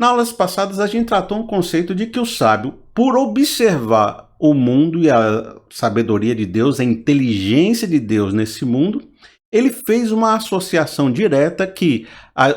Nas aulas passadas, a gente tratou um conceito de que o sábio, por observar o mundo e a sabedoria de Deus, a inteligência de Deus nesse mundo, ele fez uma associação direta que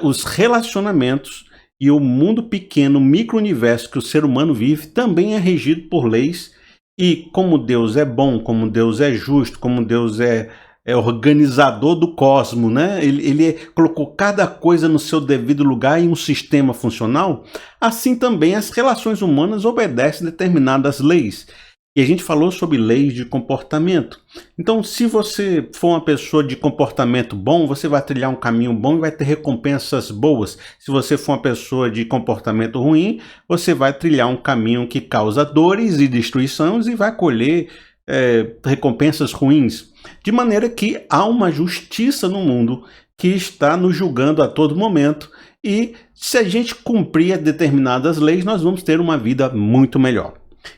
os relacionamentos e o mundo pequeno, micro-universo que o ser humano vive, também é regido por leis. E como Deus é bom, como Deus é justo, como Deus é organizador do cosmos, né? Ele colocou cada coisa no seu devido lugar em um sistema funcional, assim também as relações humanas obedecem determinadas leis. E a gente falou sobre leis de comportamento. Então, se você for uma pessoa de comportamento bom, você vai trilhar um caminho bom e vai ter recompensas boas. Se você for uma pessoa de comportamento ruim, você vai trilhar um caminho que causa dores e destruições e vai colher recompensas ruins. De maneira que há uma justiça no mundo que está nos julgando a todo momento. E se a gente cumprir determinadas leis, nós vamos ter uma vida muito melhor.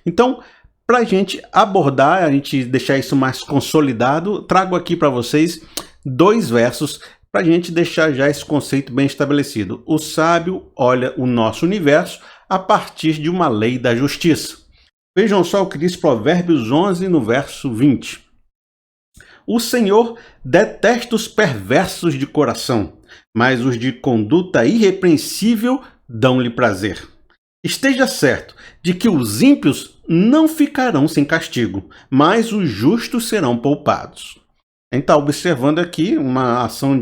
Então, para a gente abordar, a gente deixar isso mais consolidado, trago aqui para vocês 2 versos para a gente deixar já esse conceito bem estabelecido. O sábio olha o nosso universo a partir de uma lei da justiça. Vejam só o que diz Provérbios 11, no verso 20. O Senhor detesta os perversos de coração, mas os de conduta irrepreensível dão-lhe prazer. Esteja certo de que os ímpios não ficarão sem castigo, mas os justos serão poupados. A gente está observando aqui uma ação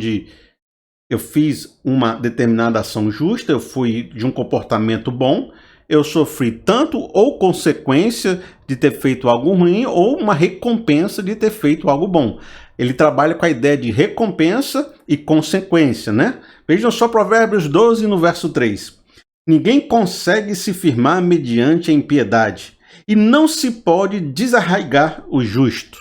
eu fiz uma determinada ação justa, eu fui de um comportamento bom, eu sofri tanto ou consequência de ter feito algo ruim ou uma recompensa de ter feito algo bom. Ele trabalha com a ideia de recompensa e consequência, né? Vejam só Provérbios 12, no verso 3. Ninguém consegue se firmar mediante a impiedade, e não se pode desarraigar o justo.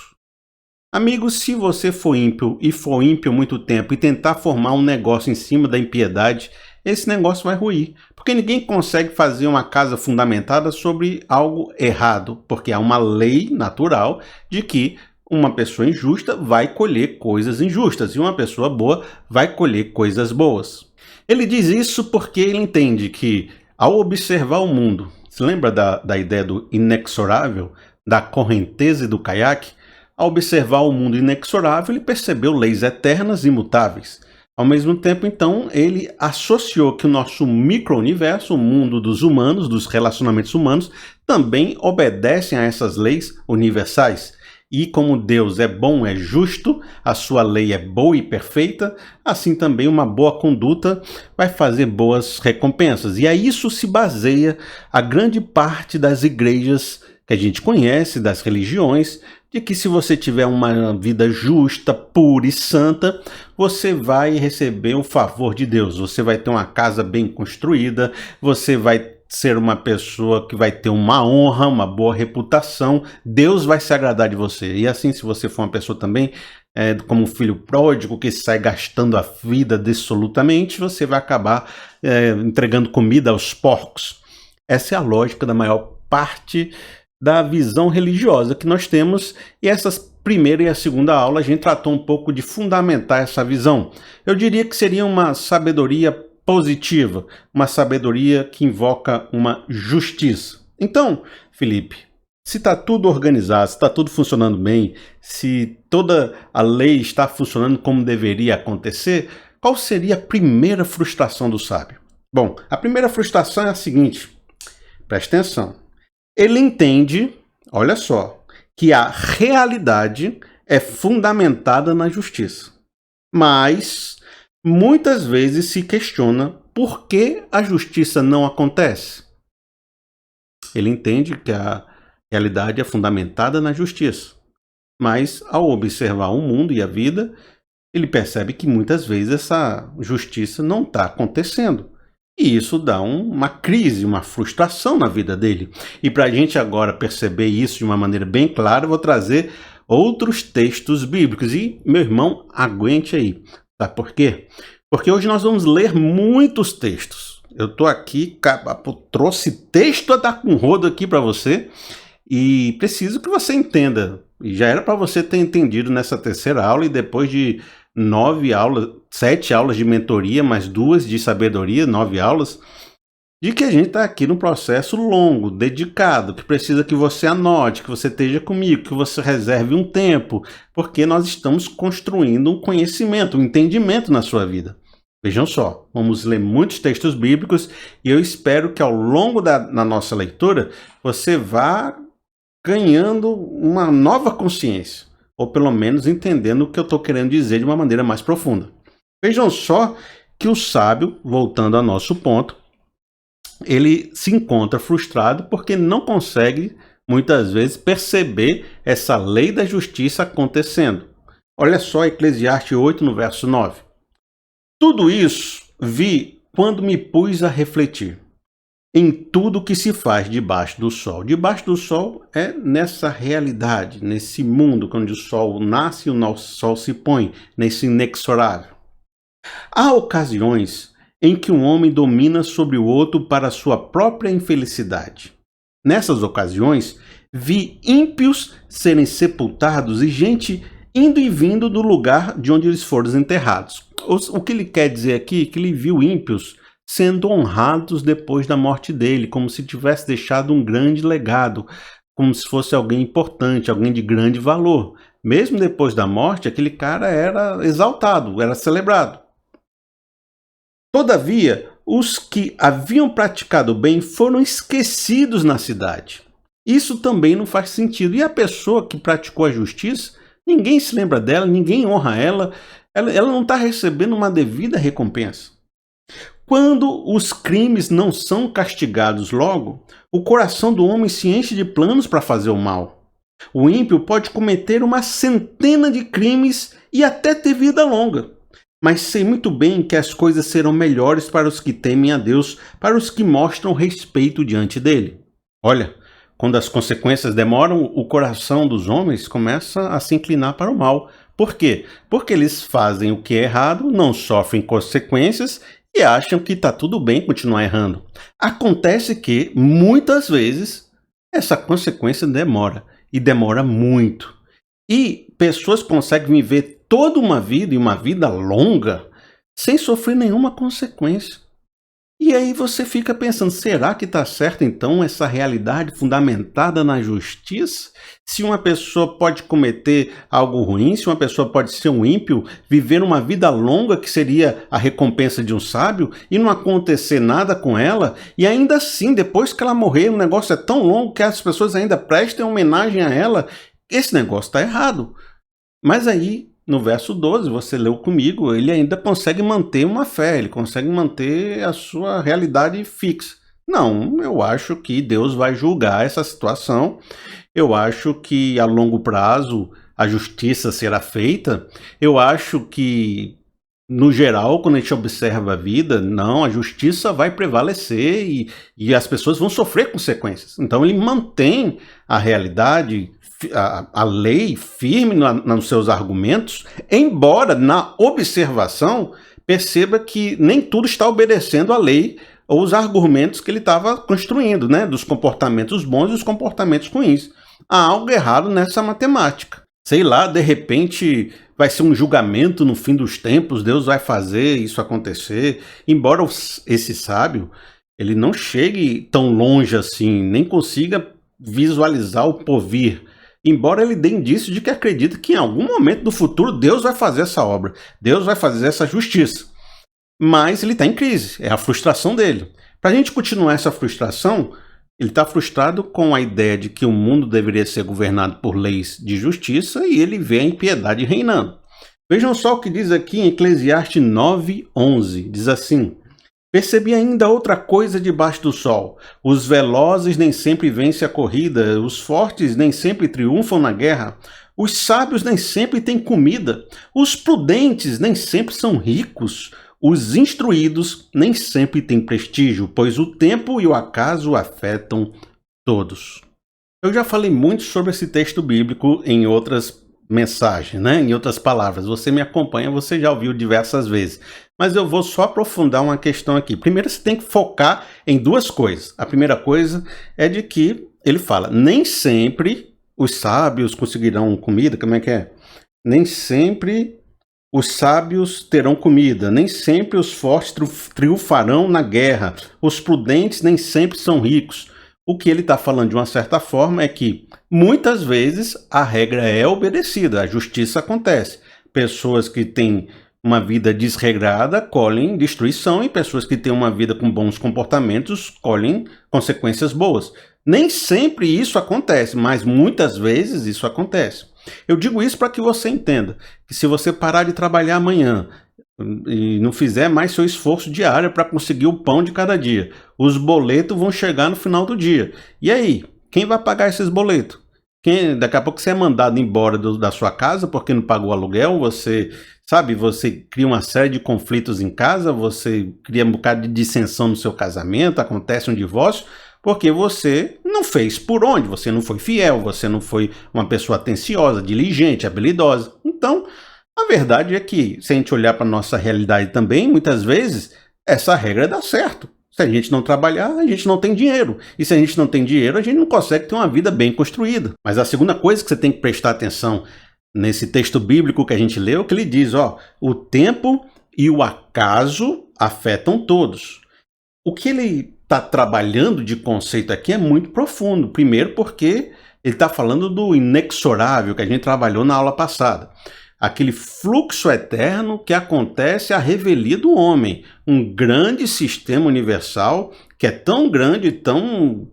Amigo, se você for ímpio e for ímpio muito tempo e tentar formar um negócio em cima da impiedade, esse negócio vai ruir. Porque ninguém consegue fazer uma casa fundamentada sobre algo errado, porque há uma lei natural de que uma pessoa injusta vai colher coisas injustas e uma pessoa boa vai colher coisas boas. Ele diz isso porque ele entende que, ao observar o mundo, se lembra da ideia do inexorável, da correnteza e do caiaque? Ao observar o mundo inexorável, ele percebeu leis eternas e imutáveis. Ao mesmo tempo, então, ele associou que o nosso micro-universo, o mundo dos humanos, dos relacionamentos humanos, também obedecem a essas leis universais. E como Deus é bom, é justo, a sua lei é boa e perfeita, assim também uma boa conduta vai fazer boas recompensas. E a isso se baseia a grande parte das igrejas que a gente conhece, das religiões, de que se você tiver uma vida justa, pura e santa, você vai receber o favor de Deus. Você vai ter uma casa bem construída, você vai ser uma pessoa que vai ter uma honra, uma boa reputação, Deus vai se agradar de você. E assim, se você for uma pessoa também, como um filho pródigo que sai gastando a vida dissolutamente, você vai acabar entregando comida aos porcos. Essa é a lógica da maior parte da visão religiosa que nós temos, e essas primeira e a segunda aula a gente tratou um pouco de fundamentar essa visão. Eu diria que seria uma sabedoria positiva, uma sabedoria que invoca uma justiça. Então, Felipe, se está tudo organizado, se está tudo funcionando bem, se toda a lei está funcionando como deveria acontecer, qual seria a primeira frustração do sábio? Bom, a primeira frustração é a seguinte, presta atenção. Ele entende, olha só, que a realidade é fundamentada na justiça, mas muitas vezes se questiona por que a justiça não acontece. Ele entende que a realidade é fundamentada na justiça, mas ao observar o mundo e a vida, ele percebe que muitas vezes essa justiça não está acontecendo. E isso dá uma crise, uma frustração na vida dele. E para a gente agora perceber isso de uma maneira bem clara, eu vou trazer outros textos bíblicos. E, meu irmão, aguente aí. Sabe por quê? Porque hoje nós vamos ler muitos textos. Eu estou aqui, trouxe texto a dar com rodo aqui para você e preciso que você entenda. E já era para você ter entendido nessa terceira aula e depois de 7 aulas de mentoria, mais 2 de sabedoria, 9 aulas. de que a gente está aqui num processo longo, dedicado, que precisa que você anote, que você esteja comigo, que você reserve um tempo, porque nós estamos construindo um conhecimento, um entendimento na sua vida. Vejam só, vamos ler muitos textos bíblicos e eu espero que ao longo da nossa leitura você vá ganhando uma nova consciência, ou pelo menos entendendo o que eu estou querendo dizer de uma maneira mais profunda. Vejam só que o sábio, voltando ao nosso ponto, ele se encontra frustrado porque não consegue, muitas vezes, perceber essa lei da justiça acontecendo. Olha só Eclesiastes 8, no verso 9. Tudo isso vi quando me pus a refletir em tudo que se faz debaixo do sol. Debaixo do sol é nessa realidade, nesse mundo onde o sol nasce e o sol se põe, nesse inexorável. Há ocasiões em que um homem domina sobre o outro para sua própria infelicidade. Nessas ocasiões, vi ímpios serem sepultados e gente indo e vindo do lugar de onde eles foram enterrados. O que ele quer dizer aqui é que ele viu ímpios sendo honrados depois da morte dele, como se tivesse deixado um grande legado, como se fosse alguém importante, alguém de grande valor. Mesmo depois da morte, aquele cara era exaltado, era celebrado. Todavia, os que haviam praticado o bem foram esquecidos na cidade. Isso também não faz sentido. E a pessoa que praticou a justiça, ninguém se lembra dela, ninguém honra ela, ela não está recebendo uma devida recompensa. Quando os crimes não são castigados logo, o coração do homem se enche de planos para fazer o mal. O ímpio pode cometer uma centena de crimes e até ter vida longa. Mas sei muito bem que as coisas serão melhores para os que temem a Deus, para os que mostram respeito diante dele. Olha, quando as consequências demoram, o coração dos homens começa a se inclinar para o mal. Por quê? Porque eles fazem o que é errado, não sofrem consequências e acham que está tudo bem continuar errando. Acontece que, muitas vezes, essa consequência demora, e demora muito. E pessoas conseguem viver toda uma vida, e uma vida longa, sem sofrer nenhuma consequência. E aí você fica pensando, será que está certo então essa realidade fundamentada na justiça? Se uma pessoa pode cometer algo ruim, se uma pessoa pode ser um ímpio, viver uma vida longa que seria a recompensa de um sábio e não acontecer nada com ela, e ainda assim, depois que ela morrer, o negócio é tão longo que as pessoas ainda prestem homenagem a ela, esse negócio está errado. Mas aí, no verso 12, você leu comigo, ele ainda consegue manter uma fé, ele consegue manter a sua realidade fixa. Não, eu acho que Deus vai julgar essa situação, eu acho que a longo prazo a justiça será feita, eu acho que, no geral, quando a gente observa a vida, não, a justiça vai prevalecer e as pessoas vão sofrer consequências. Então ele mantém a realidade, a lei firme nos seus argumentos, embora na observação perceba que nem tudo está obedecendo à lei ou os argumentos que ele estava construindo, né, dos comportamentos bons e os comportamentos ruins. Há algo errado nessa matemática. Sei lá, de repente vai ser um julgamento no fim dos tempos, Deus vai fazer isso acontecer, embora esse sábio ele não chegue tão longe assim, nem consiga visualizar o porvir, embora ele dê indício de que acredita que em algum momento do futuro Deus vai fazer essa obra, Deus vai fazer essa justiça. Mas ele está em crise, é a frustração dele. Para a gente continuar essa frustração, ele está frustrado com a ideia de que o mundo deveria ser governado por leis de justiça e ele vê a impiedade reinando. Vejam só o que diz aqui em Eclesiastes 9:11, diz assim: percebi ainda outra coisa debaixo do sol. Os velozes nem sempre vencem a corrida, os fortes nem sempre triunfam na guerra, os sábios nem sempre têm comida, os prudentes nem sempre são ricos, os instruídos nem sempre têm prestígio, pois o tempo e o acaso afetam todos. Eu já falei muito sobre esse texto bíblico em outras mensagens, né? Em outras palavras. Você me acompanha, você já ouviu diversas vezes. Mas eu vou só aprofundar uma questão aqui. Primeiro, você tem que focar em duas coisas. A primeira coisa é de que ele fala, nem sempre os sábios conseguirão comida, como é que é? Nem sempre Os sábios terão comida, nem sempre os fortes triunfarão na guerra, os prudentes nem sempre são ricos. O que ele está falando de uma certa forma é que muitas vezes a regra é obedecida, a justiça acontece. Pessoas que têm uma vida desregrada colhem destruição e pessoas que têm uma vida com bons comportamentos colhem consequências boas. Nem sempre isso acontece, mas muitas vezes isso acontece. Eu digo isso para que você entenda que se você parar de trabalhar amanhã e não fizer mais seu esforço diário para conseguir o pão de cada dia, os boletos vão chegar no final do dia. E aí, quem vai pagar esses boletos? Daqui a pouco você é mandado embora da sua casa porque não pagou o aluguel, você cria uma série de conflitos em casa, você cria um bocado de dissensão no seu casamento, acontece um divórcio, porque você não fez por onde, você não foi fiel, você não foi uma pessoa atenciosa, diligente, habilidosa. Então, a verdade é que, se a gente olhar para a nossa realidade também, muitas vezes, essa regra dá certo. Se a gente não trabalhar, a gente não tem dinheiro. E se a gente não tem dinheiro, a gente não consegue ter uma vida bem construída. Mas a segunda coisa que você tem que prestar atenção nesse texto bíblico que a gente leu, é que ele diz, o tempo e o acaso afetam todos. O que ele está trabalhando de conceito aqui é muito profundo. Primeiro porque ele está falando do inexorável que a gente trabalhou na aula passada. Aquele fluxo eterno que acontece à revelia do homem. Um grande sistema universal que é tão grande, tão,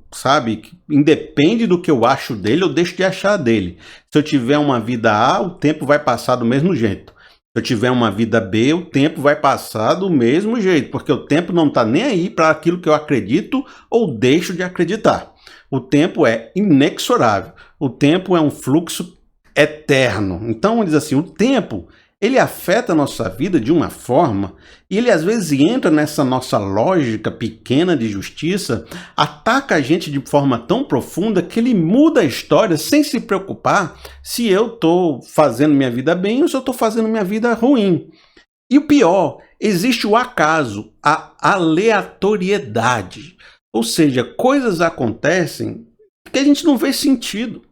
que independe do que eu acho dele ou deixo de achar dele. Se eu tiver uma vida A, o tempo vai passar do mesmo jeito. Se eu tiver uma vida B, o tempo vai passar do mesmo jeito, porque o tempo não está nem aí para aquilo que eu acredito ou deixo de acreditar. O tempo é inexorável. O tempo é um fluxo eterno. Então, ele diz assim, o tempo, ele afeta a nossa vida de uma forma, e ele às vezes entra nessa nossa lógica pequena de justiça, ataca a gente de forma tão profunda que ele muda a história sem se preocupar se eu estou fazendo minha vida bem ou se eu estou fazendo minha vida ruim. E o pior, existe o acaso, a aleatoriedade. Ou seja, coisas acontecem que a gente não vê sentido.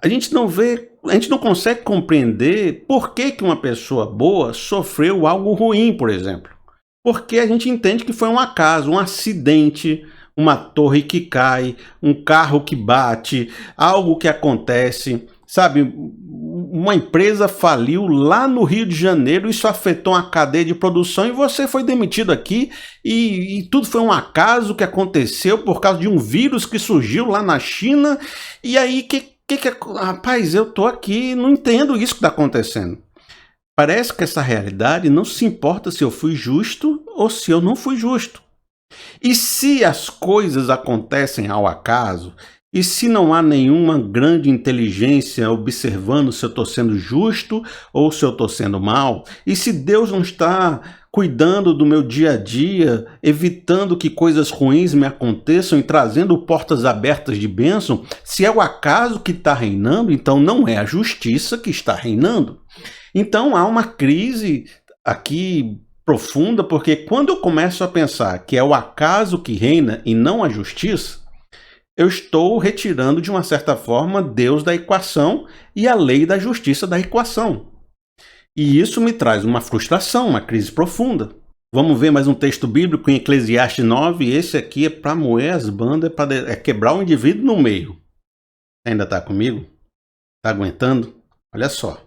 A gente não consegue compreender por que uma pessoa boa sofreu algo ruim, por exemplo. Porque a gente entende que foi um acaso, um acidente, uma torre que cai, um carro que bate, algo que acontece. Uma empresa faliu lá no Rio de Janeiro, isso afetou a cadeia de produção e você foi demitido aqui e tudo foi um acaso que aconteceu por causa de um vírus que surgiu lá na China. E aí, rapaz, eu tô aqui, não entendo isso que está acontecendo. Parece que essa realidade não se importa se eu fui justo ou se eu não fui justo. E se as coisas acontecem ao acaso, e se não há nenhuma grande inteligência observando se eu estou sendo justo ou se eu estou sendo mal, e se Deus não está cuidando do meu dia a dia, evitando que coisas ruins me aconteçam e trazendo portas abertas de bênção, se é o acaso que está reinando, então não é a justiça que está reinando. Então há uma crise aqui profunda, porque quando eu começo a pensar que é o acaso que reina e não a justiça, eu estou retirando de uma certa forma Deus da equação e a lei da justiça da equação. E isso me traz uma frustração, uma crise profunda. Vamos ver mais um texto bíblico em Eclesiastes 9. Esse aqui é para moer as bandas, é quebrar o indivíduo no meio. Ainda está comigo? Está aguentando? Olha só.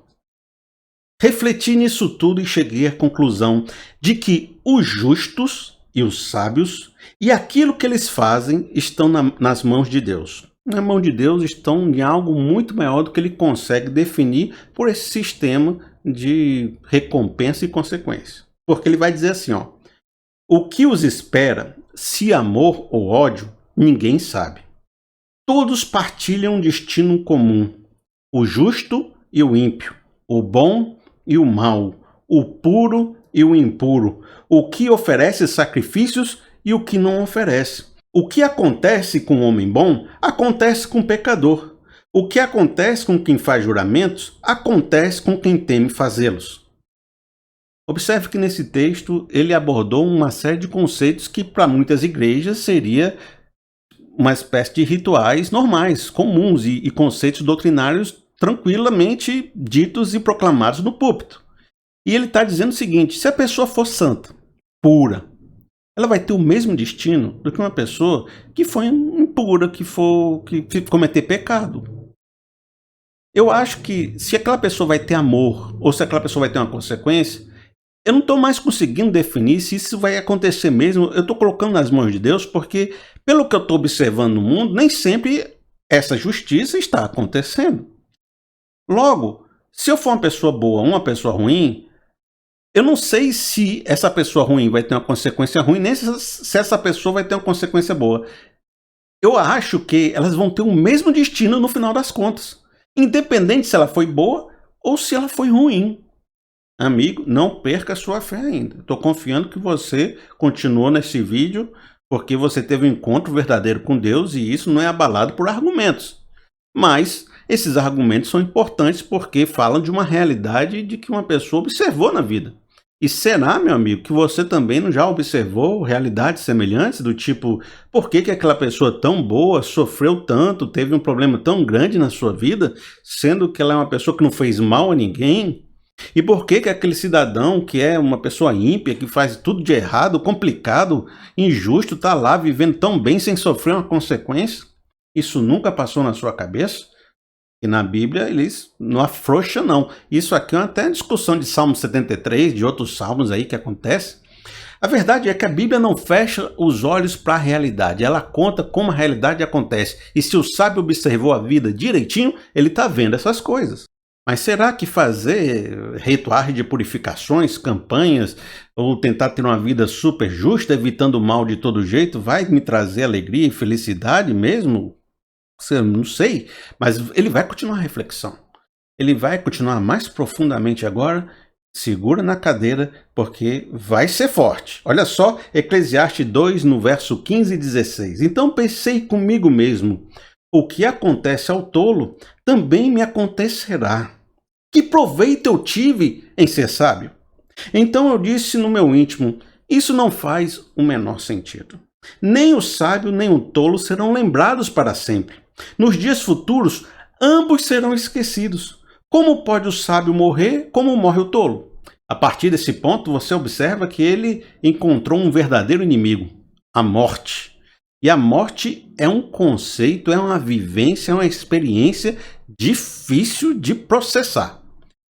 Refleti nisso tudo e cheguei à conclusão de que os justos e os sábios e aquilo que eles fazem estão nas mãos de Deus. Na mão de Deus estão em algo muito maior do que ele consegue definir por esse sistema de recompensa e consequência. Porque ele vai dizer assim, o que os espera, se amor ou ódio, ninguém sabe. Todos partilham um destino comum, o justo e o ímpio, o bom e o mal, o puro e o impuro, o que oferece sacrifícios e o que não oferece. O que acontece com o homem bom, acontece com o pecador. O que acontece com quem faz juramentos, acontece com quem teme fazê-los. Observe que nesse texto ele abordou uma série de conceitos que para muitas igrejas seria uma espécie de rituais normais, comuns e conceitos doutrinários tranquilamente ditos e proclamados no púlpito. E ele está dizendo o seguinte: se a pessoa for santa, pura, ela vai ter o mesmo destino do que uma pessoa que foi impura, que cometer pecado. Eu acho que se aquela pessoa vai ter amor ou se aquela pessoa vai ter uma consequência, eu não estou mais conseguindo definir se isso vai acontecer mesmo. Eu estou colocando nas mãos de Deus porque, pelo que eu estou observando no mundo, nem sempre essa justiça está acontecendo. Logo, se eu for uma pessoa boa ou uma pessoa ruim, eu não sei se essa pessoa ruim vai ter uma consequência ruim, nem se essa pessoa vai ter uma consequência boa. Eu acho que elas vão ter o mesmo destino no final das contas, independente se ela foi boa ou se ela foi ruim. Amigo, não perca a sua fé ainda. Estou confiando que você continuou nesse vídeo porque você teve um encontro verdadeiro com Deus e isso não é abalado por argumentos. Mas esses argumentos são importantes porque falam de uma realidade de que uma pessoa observou na vida. E será, meu amigo, que você também não já observou realidades semelhantes do tipo, por que aquela pessoa tão boa sofreu tanto, teve um problema tão grande na sua vida, sendo que ela é uma pessoa que não fez mal a ninguém? E por que aquele cidadão que é uma pessoa ímpia, que faz tudo de errado, complicado, injusto, está lá vivendo tão bem sem sofrer uma consequência? Isso nunca passou na sua cabeça? E na Bíblia eles não afrouxam não. Isso aqui é até uma discussão de Salmo 73, de outros salmos aí que acontece. A verdade é que a Bíblia não fecha os olhos para a realidade. Ela conta como a realidade acontece. E se o sábio observou a vida direitinho, ele está vendo essas coisas. Mas será que fazer rituais de purificações, campanhas, ou tentar ter uma vida super justa, evitando o mal de todo jeito, vai me trazer alegria e felicidade mesmo? Não sei, mas ele vai continuar a reflexão. Ele vai continuar mais profundamente agora. Segura na cadeira, porque vai ser forte. Olha só, Eclesiastes 2, no verso 15 e 16. Então pensei comigo mesmo, o que acontece ao tolo, também me acontecerá. Que proveito eu tive em ser sábio? Então eu disse no meu íntimo, isso não faz o menor sentido. Nem o sábio nem o tolo serão lembrados para sempre. Nos dias futuros, ambos serão esquecidos. Como pode o sábio morrer, como morre o tolo? A partir desse ponto, você observa que ele encontrou um verdadeiro inimigo, a morte. E a morte é um conceito, é uma vivência, é uma experiência difícil de processar.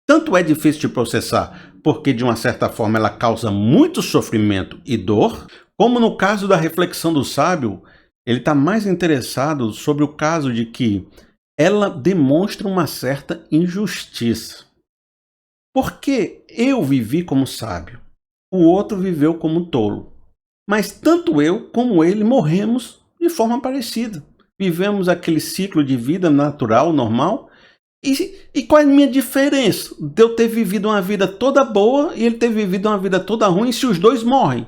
Tanto é difícil de processar porque, de uma certa forma, ela causa muito sofrimento e dor, como no caso da reflexão do sábio, ele está mais interessado sobre o caso de que ela demonstra uma certa injustiça. Porque eu vivi como sábio, o outro viveu como tolo. Mas tanto eu como ele morremos de forma parecida. Vivemos aquele ciclo de vida natural, normal. E qual é a minha diferença de eu ter vivido uma vida toda boa e ele ter vivido uma vida toda ruim se os dois morrem?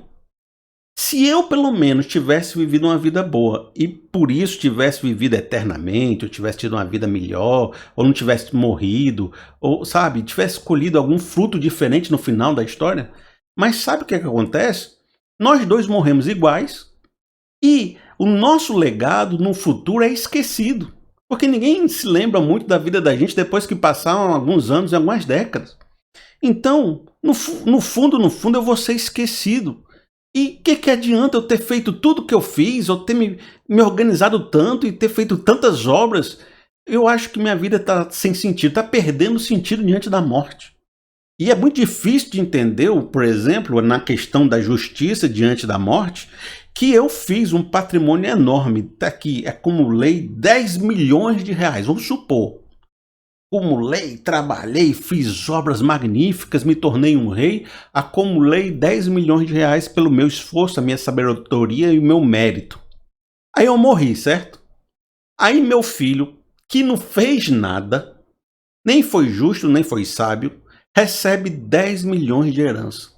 Se eu, pelo menos, tivesse vivido uma vida boa e por isso tivesse vivido eternamente, ou tivesse tido uma vida melhor, ou não tivesse morrido, ou, sabe, tivesse colhido algum fruto diferente no final da história, mas sabe o que acontece? Nós dois morremos iguais e o nosso legado no futuro é esquecido, porque ninguém se lembra muito da vida da gente depois que passaram alguns anos, algumas décadas. Então, no fundo, eu vou ser esquecido. E o que adianta eu ter feito tudo que eu fiz, ou ter me organizado tanto e ter feito tantas obras? Eu acho que minha vida está sem sentido, está perdendo sentido diante da morte. E é muito difícil de entender, por exemplo, na questão da justiça diante da morte, que eu fiz um patrimônio enorme. Está aqui, acumulei 10 milhões de reais, vamos supor. Acumulei, trabalhei, fiz obras magníficas, me tornei um rei, acumulei 10 milhões de reais pelo meu esforço, a minha sabedoria e o meu mérito. Aí eu morri, certo? Aí meu filho, que não fez nada, nem foi justo, nem foi sábio, recebe 10 milhões de herança.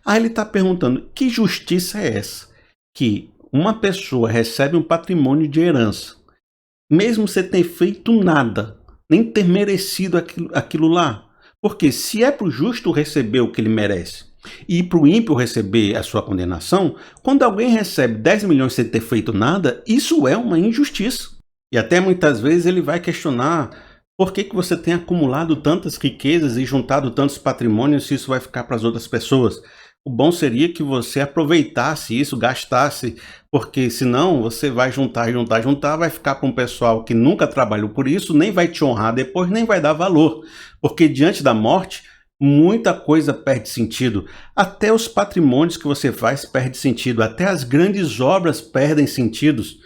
Aí ele está perguntando, que justiça é essa? Que uma pessoa recebe um patrimônio de herança, mesmo sem ter feito nada, nem ter merecido aquilo lá. Porque se é para o justo receber o que ele merece e para o ímpio receber a sua condenação, quando alguém recebe 10 milhões sem ter feito nada, isso é uma injustiça. E até muitas vezes ele vai questionar Por que que você tem acumulado tantas riquezas e juntado tantos patrimônios se isso vai ficar para as outras pessoas? O bom seria que você aproveitasse isso, gastasse, porque senão você vai juntar, juntar, juntar, vai ficar com um pessoal que nunca trabalhou por isso, nem vai te honrar depois, nem vai dar valor. Porque diante da morte, muita coisa perde sentido. Até os patrimônios que você faz perde sentido, até as grandes obras perdem sentidos.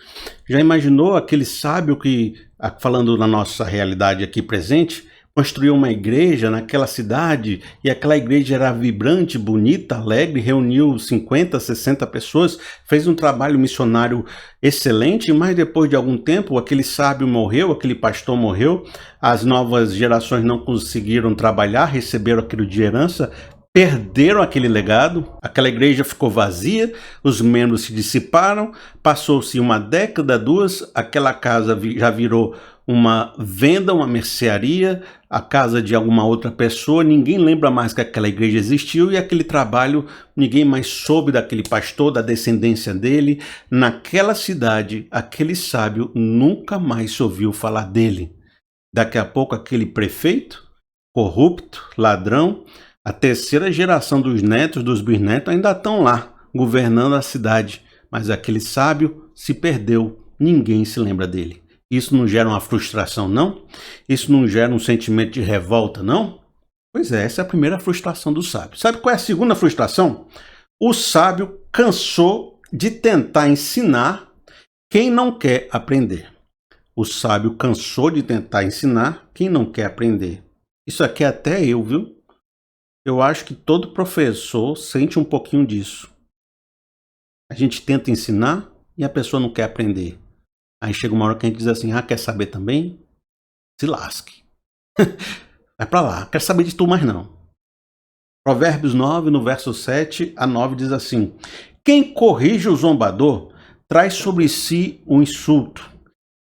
Já imaginou aquele sábio que, falando na nossa realidade aqui presente, construiu uma igreja naquela cidade e aquela igreja era vibrante, bonita, alegre, reuniu 50, 60 pessoas, fez um trabalho missionário excelente, mas depois de algum tempo aquele sábio morreu, aquele pastor morreu, as novas gerações não conseguiram trabalhar, receberam aquilo de herança, perderam aquele legado, aquela igreja ficou vazia, os membros se dissiparam, passou-se uma década, duas, aquela casa já virou uma venda, uma mercearia, a casa de alguma outra pessoa, ninguém lembra mais que aquela igreja existiu e aquele trabalho, ninguém mais soube daquele pastor, da descendência dele. Naquela cidade, aquele sábio nunca mais se ouviu falar dele. Daqui a pouco aquele prefeito, corrupto, ladrão, a terceira geração dos netos, dos bisnetos ainda estão lá, governando a cidade, mas aquele sábio se perdeu, ninguém se lembra dele. Isso não gera uma frustração, não? Isso não gera um sentimento de revolta, não? Pois é, essa é a primeira frustração do sábio. Sabe qual é a segunda frustração? O sábio cansou de tentar ensinar quem não quer aprender. O sábio cansou de tentar ensinar quem não quer aprender. Isso aqui é até eu, viu? Eu acho que todo professor sente um pouquinho disso. A gente tenta ensinar e a pessoa não quer aprender. Aí chega uma hora que a gente diz assim, quer saber também? Se lasque. Vai pra lá, quero saber de tu mais não. Provérbios 9, no verso 7 a 9 diz assim, quem corrige o zombador traz sobre si o insulto.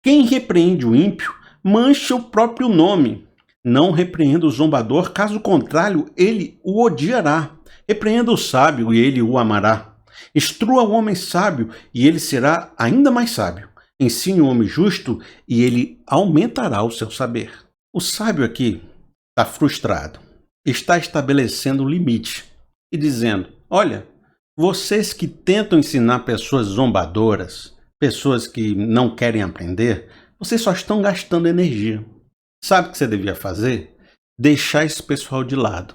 Quem repreende o ímpio mancha o próprio nome. Não repreenda o zombador, caso contrário, ele o odiará. Repreenda o sábio e ele o amará. Instrua o homem sábio e ele será ainda mais sábio. Ensine o homem justo e ele aumentará o seu saber. O sábio aqui está frustrado, está estabelecendo um limite e dizendo, olha, vocês que tentam ensinar pessoas zombadoras, pessoas que não querem aprender, vocês só estão gastando energia. Sabe o que você devia fazer? Deixar esse pessoal de lado.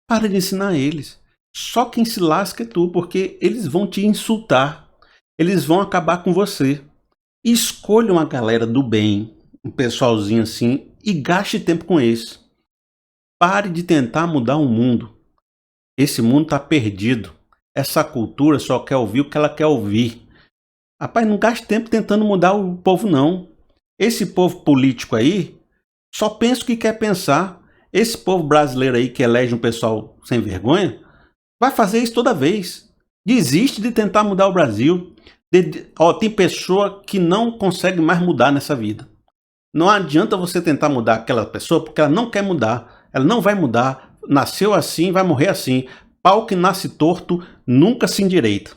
Para de ensinar eles. Só quem se lasca é tu, porque eles vão te insultar. Eles vão acabar com você. Escolha uma galera do bem, um pessoalzinho assim, e gaste tempo com eles. Pare de tentar mudar o mundo. Esse mundo está perdido. Essa cultura só quer ouvir o que ela quer ouvir. Rapaz, não gaste tempo tentando mudar o povo, não. Esse povo político aí só pensa o que quer pensar. Esse povo brasileiro aí que elege um pessoal sem vergonha, vai fazer isso toda vez. Desiste de tentar mudar o Brasil. Tem pessoa que não consegue mais mudar nessa vida. Não adianta você tentar mudar aquela pessoa porque ela não quer mudar. Ela não vai mudar. Nasceu assim, vai morrer assim. Pau que nasce torto nunca se endireita.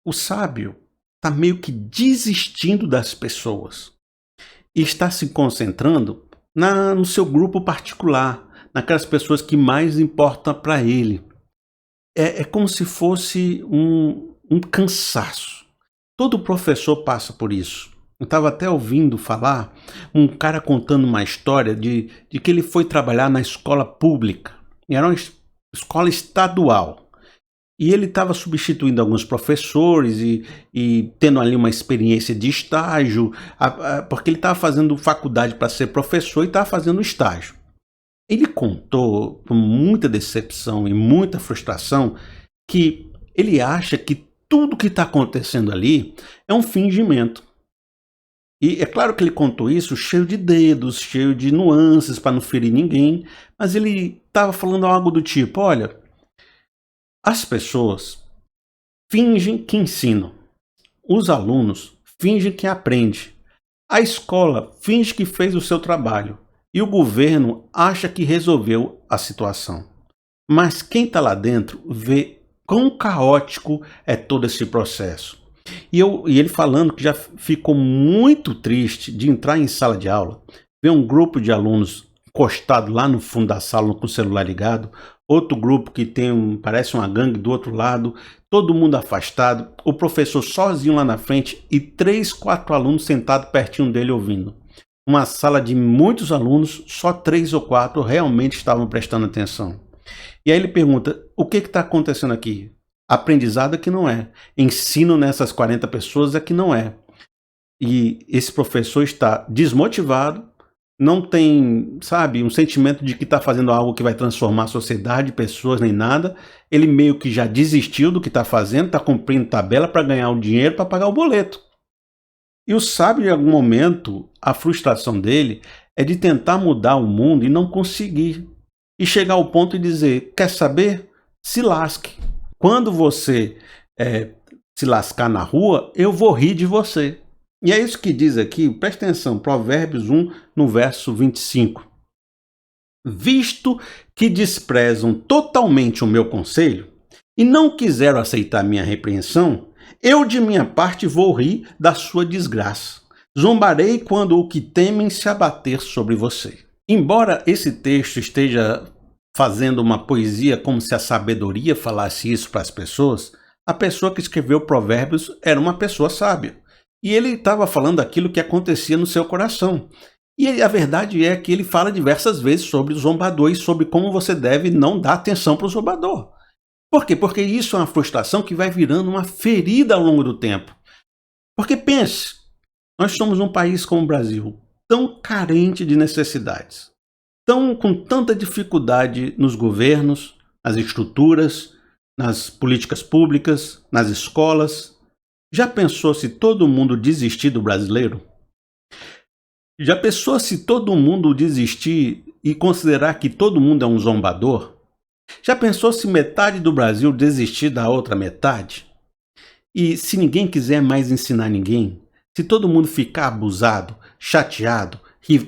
O sábio está meio que desistindo das pessoas. E está se concentrando no seu grupo particular. Naquelas pessoas que mais importam para ele. É como se fosse um cansaço. Todo professor passa por isso. Eu estava até ouvindo falar um cara contando uma história de que ele foi trabalhar na escola pública. E era uma escola estadual. E ele estava substituindo alguns professores e tendo ali uma experiência de estágio, porque ele estava fazendo faculdade para ser professor e estava fazendo estágio. Ele contou com muita decepção e muita frustração que ele acha que tudo que está acontecendo ali é um fingimento. E é claro que ele contou isso cheio de dedos, cheio de nuances para não ferir ninguém, mas ele estava falando algo do tipo, olha, as pessoas fingem que ensinam, os alunos fingem que aprendem, a escola finge que fez o seu trabalho e o governo acha que resolveu a situação. Mas quem está lá dentro vê quão caótico é todo esse processo. E ele falando que já ficou muito triste de entrar em sala de aula, vê um grupo de alunos encostado lá no fundo da sala com o celular ligado, outro grupo que parece uma gangue do outro lado, todo mundo afastado, o professor sozinho lá na frente e 3, 4 alunos sentados pertinho dele ouvindo. Uma sala de muitos alunos, só 3 ou 4 realmente estavam prestando atenção. E aí ele pergunta, o que está acontecendo aqui? Aprendizado é que não é. Ensino nessas 40 pessoas é que não é. E esse professor está desmotivado, não tem, sabe, um sentimento de que está fazendo algo que vai transformar a sociedade, pessoas, nem nada. Ele meio que já desistiu do que está fazendo, está cumprindo tabela para ganhar o dinheiro para pagar o boleto. E o sábio, em algum momento, a frustração dele é de tentar mudar o mundo e não conseguir. E chegar ao ponto de dizer, quer saber? Se lasque. Quando você se lascar na rua, eu vou rir de você. E é isso que diz aqui, presta atenção, Provérbios 1, no verso 25. Visto que desprezam totalmente o meu conselho e não quiseram aceitar minha repreensão, eu de minha parte vou rir da sua desgraça. Zombarei quando o que temem se abater sobre você. Embora esse texto esteja fazendo uma poesia como se a sabedoria falasse isso para as pessoas, a pessoa que escreveu Provérbios era uma pessoa sábia. E ele estava falando aquilo que acontecia no seu coração. E a verdade é que ele fala diversas vezes sobre o zombador e sobre como você deve não dar atenção para o zombador. Por quê? Porque isso é uma frustração que vai virando uma ferida ao longo do tempo. Porque pense, nós somos um país como o Brasil, tão carente de necessidades, com tanta dificuldade nos governos, nas estruturas, nas políticas públicas, nas escolas. Já pensou se todo mundo desistir do brasileiro? Já pensou se todo mundo desistir e considerar que todo mundo é um zombador? Já pensou se metade do Brasil desistir da outra metade? E se ninguém quiser mais ensinar ninguém? Se todo mundo ficar abusado, chateado,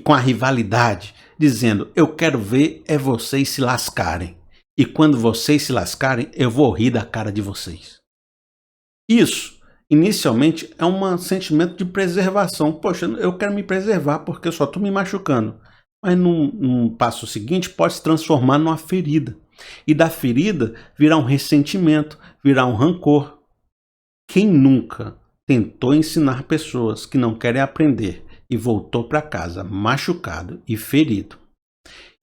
com a rivalidade, dizendo, eu quero ver é vocês se lascarem. E quando vocês se lascarem, eu vou rir da cara de vocês. Isso, inicialmente, é um sentimento de preservação. Poxa, eu quero me preservar porque eu só estou me machucando. Mas num passo seguinte, pode se transformar numa ferida. E da ferida virar um ressentimento, virar um rancor. Quem nunca tentou ensinar pessoas que não querem aprender e voltou para casa machucado e ferido?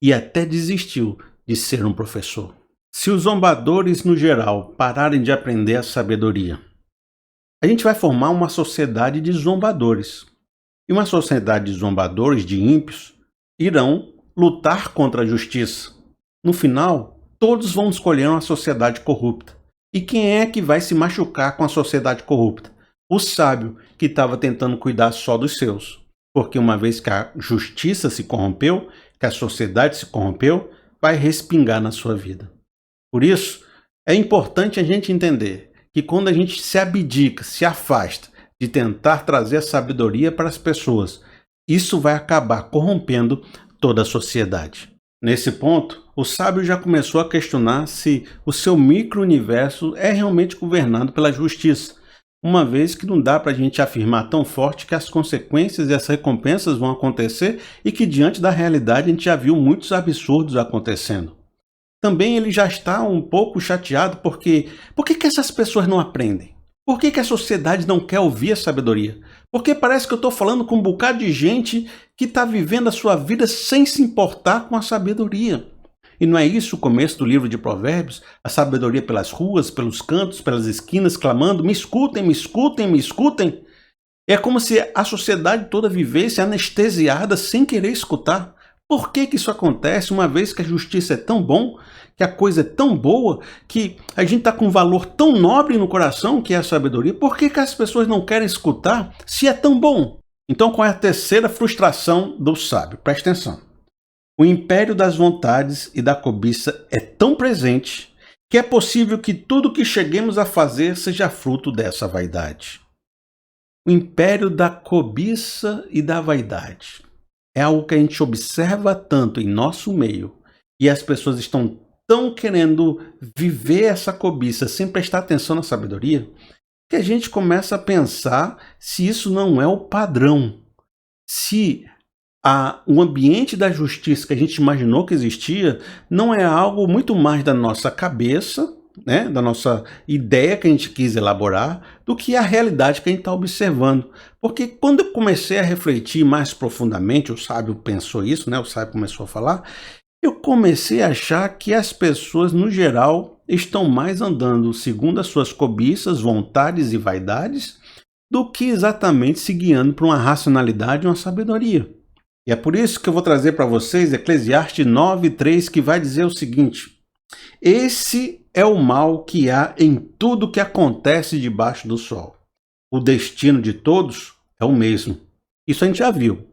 E até desistiu de ser um professor. Se os zombadores, no geral, pararem de aprender a sabedoria, a gente vai formar uma sociedade de zombadores. E uma sociedade de zombadores, de ímpios, irão lutar contra a justiça. No final, todos vão escolher uma sociedade corrupta. E quem é que vai se machucar com a sociedade corrupta? O sábio, que estava tentando cuidar só dos seus. Porque uma vez que a justiça se corrompeu, que a sociedade se corrompeu, vai respingar na sua vida. Por isso, é importante a gente entender que quando a gente se abdica, se afasta de tentar trazer a sabedoria para as pessoas, isso vai acabar corrompendo toda a sociedade. Nesse ponto, o sábio já começou a questionar se o seu micro-universo é realmente governado pela justiça, uma vez que não dá para a gente afirmar tão forte que as consequências e as recompensas vão acontecer e que diante da realidade a gente já viu muitos absurdos acontecendo. Também ele já está um pouco chateado porque por que essas pessoas não aprendem? Por que a sociedade não quer ouvir a sabedoria? Porque parece que eu estou falando com um bocado de gente que está vivendo a sua vida sem se importar com a sabedoria. E não é isso o começo do livro de Provérbios? A sabedoria pelas ruas, pelos cantos, pelas esquinas, clamando, me escutem, me escutem, me escutem. É como se a sociedade toda vivesse anestesiada sem querer escutar. Por que isso acontece uma vez que a justiça é tão bom, que a coisa é tão boa, que a gente está com um valor tão nobre no coração que é a sabedoria? Por que as pessoas não querem escutar se é tão bom? Então qual é a terceira frustração do sábio? Presta atenção. O império das vontades e da cobiça é tão presente que é possível que tudo que cheguemos a fazer seja fruto dessa vaidade. O império da cobiça e da vaidade é algo que a gente observa tanto em nosso meio e as pessoas estão tão querendo viver essa cobiça sem prestar atenção na sabedoria que a gente começa a pensar se isso não é o padrão. Se o ambiente da justiça que a gente imaginou que existia não é algo muito mais da nossa cabeça, né, da nossa ideia que a gente quis elaborar, do que a realidade que a gente está observando. Porque quando eu comecei a refletir mais profundamente, o sábio pensou isso, né, o sábio começou a falar, eu comecei a achar que as pessoas, no geral, estão mais andando segundo as suas cobiças, vontades e vaidades, do que exatamente se guiando por uma racionalidade e uma sabedoria. E é por isso que eu vou trazer para vocês Eclesiastes 9:3, que vai dizer o seguinte: esse é o mal que há em tudo que acontece debaixo do sol. O destino de todos é o mesmo. Isso a gente já viu.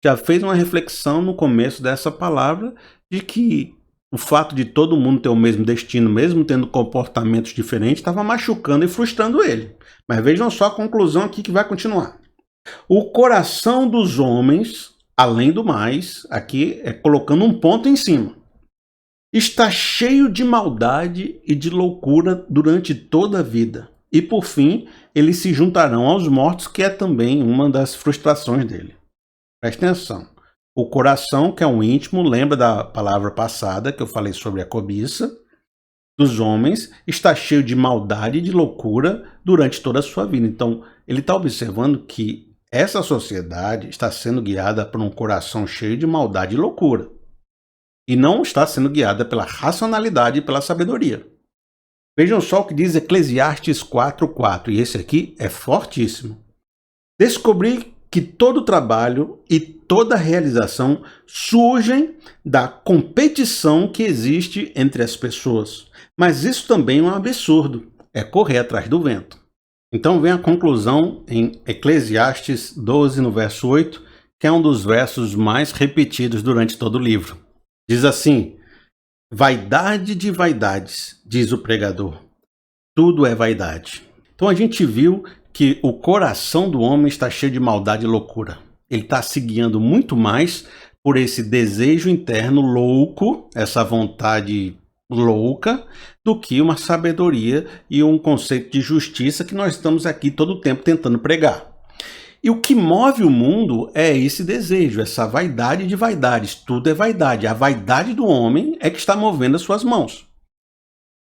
Já fez uma reflexão no começo dessa palavra de que o fato de todo mundo ter o mesmo destino, mesmo tendo comportamentos diferentes, estava machucando e frustrando ele. Mas vejam só a conclusão aqui que vai continuar. O coração dos homens, além do mais, aqui é colocando um ponto em cima, está cheio de maldade e de loucura durante toda a vida. E por fim, eles se juntarão aos mortos, que é também uma das frustrações dele. Presta atenção. O coração, que é um íntimo, lembra da palavra passada que eu falei sobre a cobiça dos homens, está cheio de maldade e de loucura durante toda a sua vida. Então, ele está observando que essa sociedade está sendo guiada por um coração cheio de maldade e loucura. E não está sendo guiada pela racionalidade e pela sabedoria. Vejam só o que diz Eclesiastes 4:4, e esse aqui é fortíssimo. Descobri que todo trabalho e toda realização surgem da competição que existe entre as pessoas. Mas isso também é um absurdo, é correr atrás do vento. Então vem a conclusão em Eclesiastes 12, no verso 8, que é um dos versos mais repetidos durante todo o livro. Diz assim: vaidade de vaidades, diz o pregador, tudo é vaidade. Então a gente viu que o coração do homem está cheio de maldade e loucura. Ele está se guiando muito mais por esse desejo interno louco, essa vontade louca, do que uma sabedoria e um conceito de justiça que nós estamos aqui todo o tempo tentando pregar. E o que move o mundo é esse desejo, essa vaidade de vaidades. Tudo é vaidade. A vaidade do homem é que está movendo as suas mãos.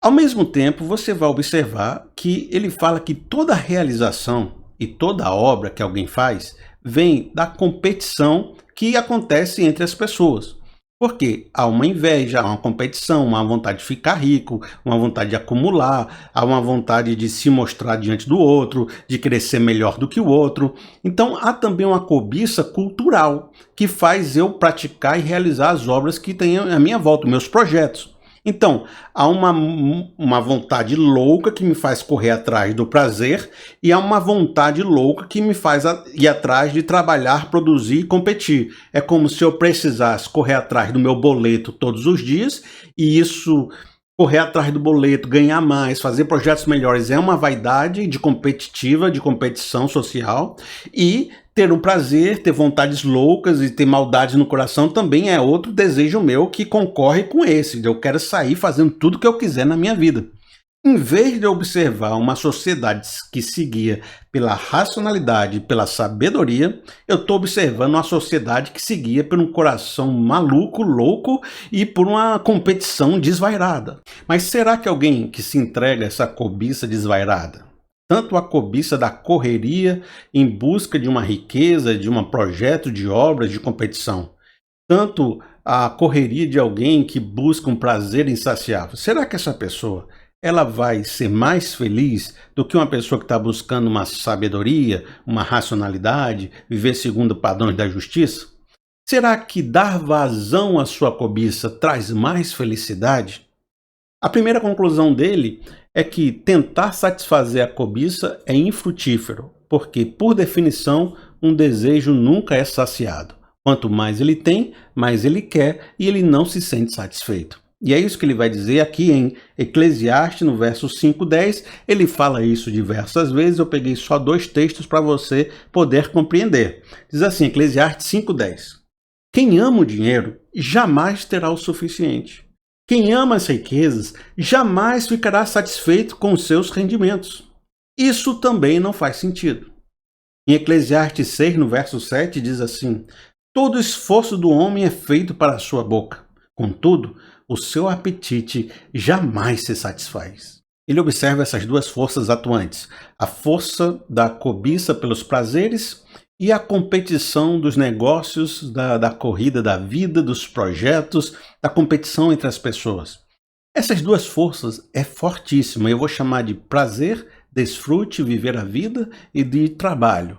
Ao mesmo tempo, você vai observar que ele fala que toda realização e toda obra que alguém faz vem da competição que acontece entre as pessoas. Porque há uma inveja, há uma competição, uma vontade de ficar rico, uma vontade de acumular, há uma vontade de se mostrar diante do outro, de querer ser melhor do que o outro. Então há também uma cobiça cultural que faz eu praticar e realizar as obras que têm à minha volta, meus projetos. Então, há uma vontade louca que me faz correr atrás do prazer e há uma vontade louca que me faz ir atrás de trabalhar, produzir e competir. É como se eu precisasse correr atrás do meu boleto todos os dias e isso, correr atrás do boleto, ganhar mais, fazer projetos melhores é uma vaidade de competitiva, de competição social, e ter um prazer, ter vontades loucas e ter maldade no coração também é outro desejo meu que concorre com esse. Eu quero sair fazendo tudo que eu quiser na minha vida. Em vez de observar uma sociedade que se guia pela racionalidade e pela sabedoria, eu estou observando uma sociedade que se guia por um coração maluco, louco e por uma competição desvairada. Mas será que alguém que se entrega a essa cobiça desvairada, tanto a cobiça da correria em busca de uma riqueza, de um projeto de obras, de competição, tanto a correria de alguém que busca um prazer insaciável, será que essa pessoa ela vai ser mais feliz do que uma pessoa que está buscando uma sabedoria, uma racionalidade, viver segundo padrões da justiça? Será que dar vazão à sua cobiça traz mais felicidade? A primeira conclusão dele é que tentar satisfazer a cobiça é infrutífero, porque, por definição, um desejo nunca é saciado. Quanto mais ele tem, mais ele quer e ele não se sente satisfeito. E é isso que ele vai dizer aqui em Eclesiastes, no verso 5:10. Ele fala isso diversas vezes, eu peguei só 2 textos para você poder compreender. Diz assim, Eclesiastes 5:10. Quem ama o dinheiro jamais terá o suficiente. Quem ama as riquezas jamais ficará satisfeito com os seus rendimentos. Isso também não faz sentido. Em Eclesiastes 6, no verso 7, diz assim: Todo esforço do homem é feito para a sua boca. Contudo, o seu apetite jamais se satisfaz. Ele observa essas duas forças atuantes, a força da cobiça pelos prazeres e a competição dos negócios, da corrida da vida, dos projetos, da competição entre as pessoas. Essas duas forças é fortíssima, eu vou chamar de prazer, desfrute, viver a vida e de trabalho.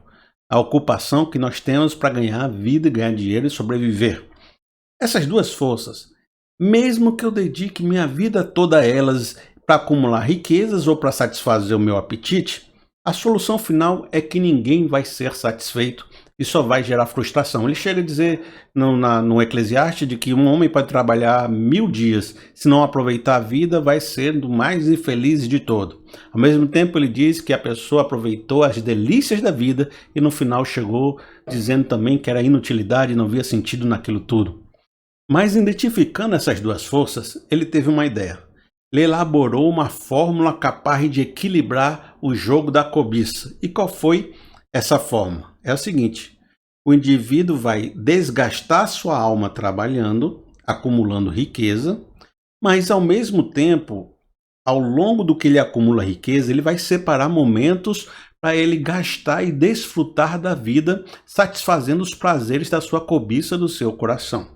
A ocupação que nós temos para ganhar vida, ganhar dinheiro e sobreviver. Essas duas forças, mesmo que eu dedique minha vida toda a elas para acumular riquezas ou para satisfazer o meu apetite, a solução final é que ninguém vai ser satisfeito e só vai gerar frustração. Ele chega a dizer no Eclesiastes de que um homem pode trabalhar 1000 dias, se não aproveitar a vida, vai ser do mais infeliz de todo. Ao mesmo tempo, ele diz que a pessoa aproveitou as delícias da vida e no final chegou dizendo também que era inutilidade e não via sentido naquilo tudo. Mas identificando essas duas forças, ele teve uma ideia. Ele elaborou uma fórmula capaz de equilibrar o jogo da cobiça. E qual foi essa fórmula? É o seguinte: o indivíduo vai desgastar sua alma trabalhando, acumulando riqueza, mas ao mesmo tempo, ao longo do que ele acumula riqueza, ele vai separar momentos para ele gastar e desfrutar da vida, satisfazendo os prazeres da sua cobiça do seu coração.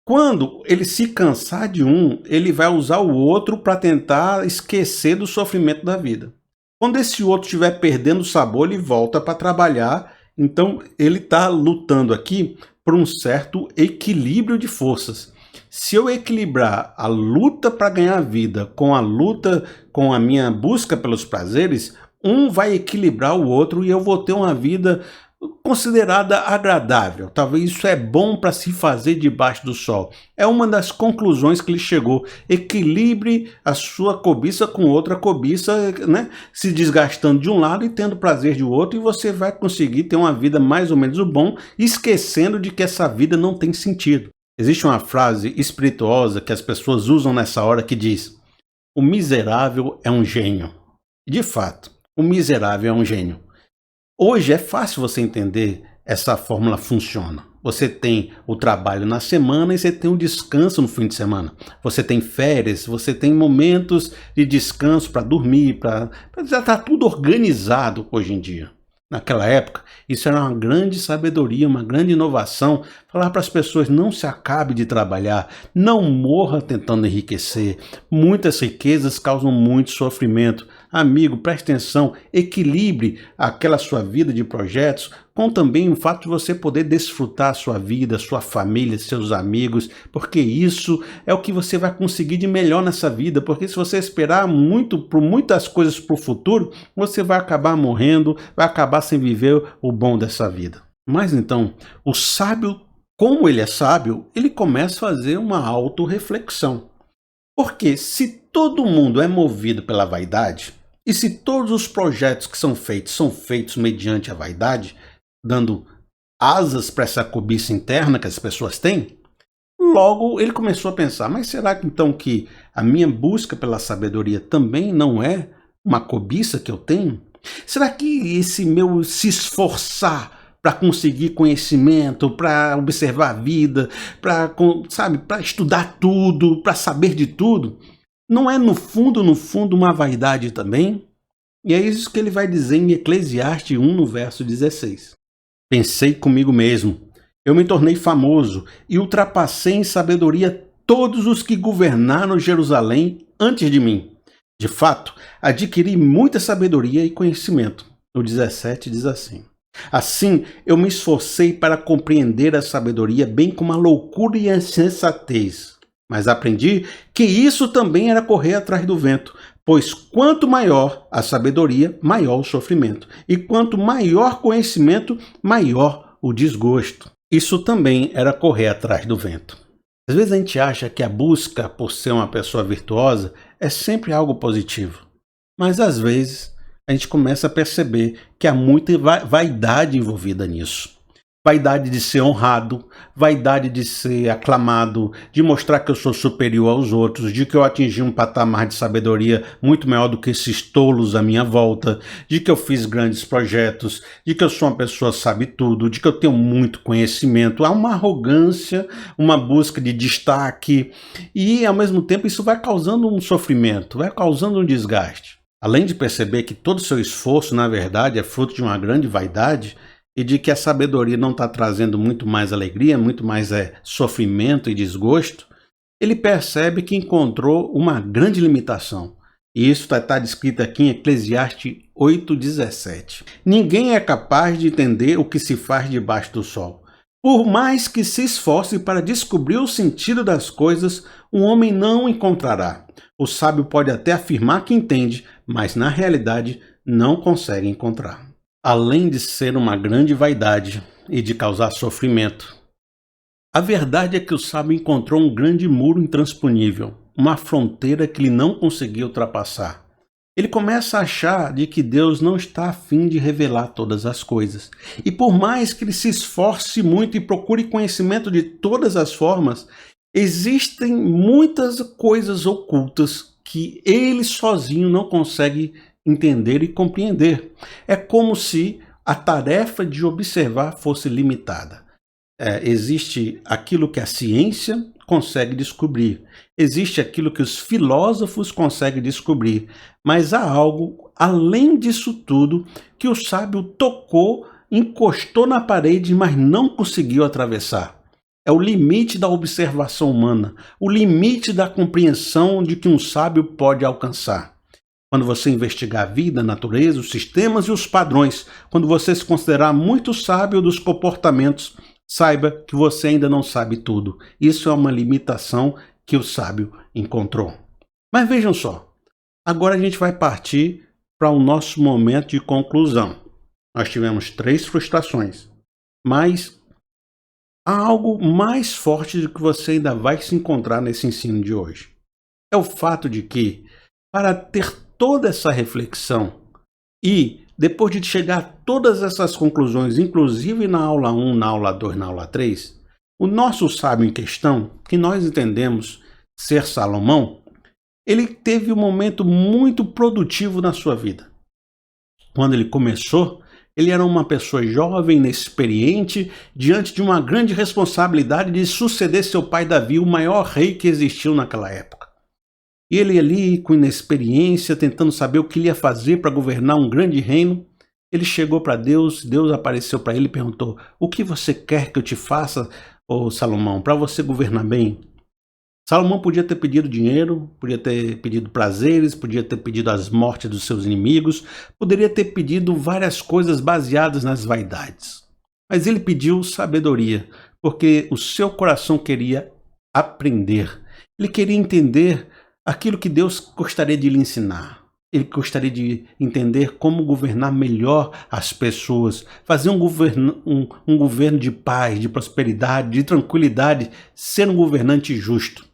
Quando ele se cansar de um, ele vai usar o outro para tentar esquecer do sofrimento da vida. Quando esse outro estiver perdendo o sabor, ele volta para trabalhar. Então, ele está lutando aqui por um certo equilíbrio de forças. Se eu equilibrar a luta para ganhar a vida com a luta, com a minha busca pelos prazeres, um vai equilibrar o outro e eu vou ter uma vida considerada agradável. Talvez isso é bom para se fazer debaixo do sol. É uma das conclusões que ele chegou. Equilibre a sua cobiça com outra cobiça, né? Se desgastando de um lado e tendo prazer de outro, e você vai conseguir ter uma vida mais ou menos bom, esquecendo de que essa vida não tem sentido. Existe uma frase espirituosa que as pessoas usam nessa hora que diz: o miserável é um gênio. De fato, o miserável é um gênio. Hoje é fácil você entender essa fórmula funciona. Você tem o trabalho na semana e você tem o descanso no fim de semana. Você tem férias, você tem momentos de descanso para dormir, já está tudo organizado hoje em dia. Naquela época, isso era uma grande sabedoria, uma grande inovação. Falar para as pessoas: não se acabe de trabalhar, não morra tentando enriquecer. Muitas riquezas causam muito sofrimento. Amigo, preste atenção, equilibre aquela sua vida de projetos com também o fato de você poder desfrutar a sua vida, sua família, seus amigos, porque isso é o que você vai conseguir de melhor nessa vida, porque se você esperar muito por muitas coisas para o futuro, você vai acabar morrendo, vai acabar sem viver o bom dessa vida. Mas então, o sábio, como ele é sábio, ele começa a fazer uma autorreflexão. Porque se todo mundo é movido pela vaidade, e se todos os projetos que são feitos mediante a vaidade, dando asas para essa cobiça interna que as pessoas têm, logo ele começou a pensar: mas será que então que a minha busca pela sabedoria também não é uma cobiça que eu tenho? Será que esse meu se esforçar para conseguir conhecimento, para observar a vida, para estudar tudo, para saber de tudo, não é no fundo, uma vaidade também? E é isso que ele vai dizer em Eclesiastes 1, no verso 16. Pensei comigo mesmo, eu me tornei famoso e ultrapassei em sabedoria todos os que governaram Jerusalém antes de mim. De fato, adquiri muita sabedoria e conhecimento. No 17 diz assim: assim, eu me esforcei para compreender a sabedoria, bem como a loucura e a insensatez. Mas aprendi que isso também era correr atrás do vento, pois quanto maior a sabedoria, maior o sofrimento. E quanto maior conhecimento, maior o desgosto. Isso também era correr atrás do vento. Às vezes a gente acha que a busca por ser uma pessoa virtuosa é sempre algo positivo. Mas às vezes a gente começa a perceber que há muita vaidade envolvida nisso. Vaidade de ser honrado, vaidade de ser aclamado, de mostrar que eu sou superior aos outros, de que eu atingi um patamar de sabedoria muito maior do que esses tolos à minha volta, de que eu fiz grandes projetos, de que eu sou uma pessoa sabe tudo, de que eu tenho muito conhecimento. Há uma arrogância, uma busca de destaque e, ao mesmo tempo, isso vai causando um sofrimento, vai causando um desgaste. Além de perceber que todo o seu esforço, na verdade, é fruto de uma grande vaidade, e de que a sabedoria não está trazendo muito mais alegria, muito mais sofrimento e desgosto, ele percebe que encontrou uma grande limitação. E isso está descrito aqui em Eclesiastes 8,17. Ninguém é capaz de entender o que se faz debaixo do sol. Por mais que se esforce para descobrir o sentido das coisas, um homem não encontrará. O sábio pode até afirmar que entende, mas na realidade não consegue encontrar. Além de ser uma grande vaidade e de causar sofrimento, a verdade é que o sábio encontrou um grande muro intransponível, uma fronteira que ele não conseguia ultrapassar. Ele começa a achar de que Deus não está a fim de revelar todas as coisas. E por mais que ele se esforce muito e procure conhecimento de todas as formas, existem muitas coisas ocultas que ele sozinho não consegue entender e compreender. É como se a tarefa de observar fosse limitada. Existe aquilo que a ciência consegue descobrir, existe aquilo que os filósofos conseguem descobrir, mas há algo além disso tudo que o sábio tocou, encostou na parede, mas não conseguiu atravessar. É o limite da observação humana, o limite da compreensão de que um sábio pode alcançar. Quando você investigar a vida, a natureza, os sistemas e os padrões, quando você se considerar muito sábio dos comportamentos, saiba que você ainda não sabe tudo. Isso é uma limitação que o sábio encontrou. Mas vejam só, agora a gente vai partir para o nosso momento de conclusão. Nós tivemos 3 frustrações, mas há algo mais forte do que você ainda vai se encontrar nesse ensino de hoje. É o fato de que, para ter toda essa reflexão e depois de chegar a todas essas conclusões, inclusive na aula 1, na aula 2, na aula 3, o nosso sábio em questão, que nós entendemos ser Salomão, ele teve um momento muito produtivo na sua vida. Quando ele começou, ele era uma pessoa jovem, inexperiente, diante de uma grande responsabilidade de suceder seu pai Davi, o maior rei que existiu naquela época. E ele ali, com inexperiência, tentando saber o que ele ia fazer para governar um grande reino, ele chegou para Deus, Deus apareceu para ele e perguntou: o que você quer que eu te faça, ô Salomão, para você governar bem? Salomão podia ter pedido dinheiro, podia ter pedido prazeres, podia ter pedido as mortes dos seus inimigos, poderia ter pedido várias coisas baseadas nas vaidades. Mas ele pediu sabedoria, porque o seu coração queria aprender. Ele queria entender aquilo que Deus gostaria de lhe ensinar. Ele gostaria de entender como governar melhor as pessoas, fazer um governo de paz, de prosperidade, de tranquilidade, ser um governante justo.